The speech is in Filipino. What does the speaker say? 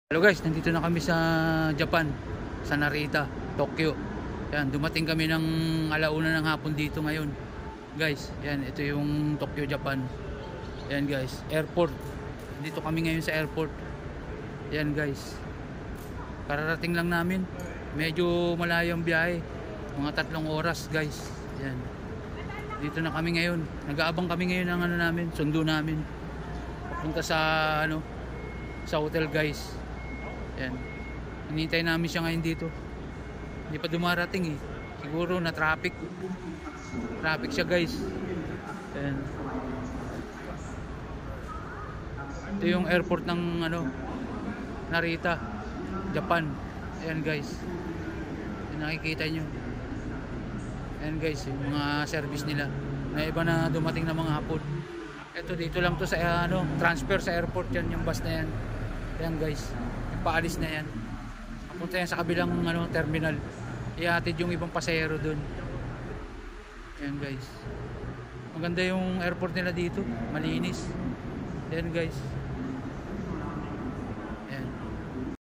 Hello guys, nandito na kami sa Japan, sa Narita, Tokyo. Yan, dumating kami ng alauna ng hapon dito ngayon. Guys, yan, ito yung Tokyo, Japan. Yan guys, airport. Dito kami ngayon sa airport. Yan guys. Kararating lang namin. Medyo malayo ang biyahe. Mga 3 oras guys. Yan. Dito na kami ngayon. Nag-aabang kami ngayon ng namin, sundo namin. Papunta sa sa hotel guys. Yan. Hinihintay namin siya ngayon dito. Hindi pa dumarating eh. Siguro na traffic. Traffic siya guys. Yan. Ito yung airport ng Narita, Japan. Ayan guys. Yan, nakikita nyo. Ayan guys, yung mga service nila. May iba na dumating na mga hapon. Ito dito lang to sa transfer sa airport yan, yung bus na yan. Ayan guys. Paalis na yan. Papunta yan sa kabilang terminal. Ihatid yung ibang pasahero dun. Ayan guys. Maganda yung airport nila dito. Malinis. Ayan guys. Ayan.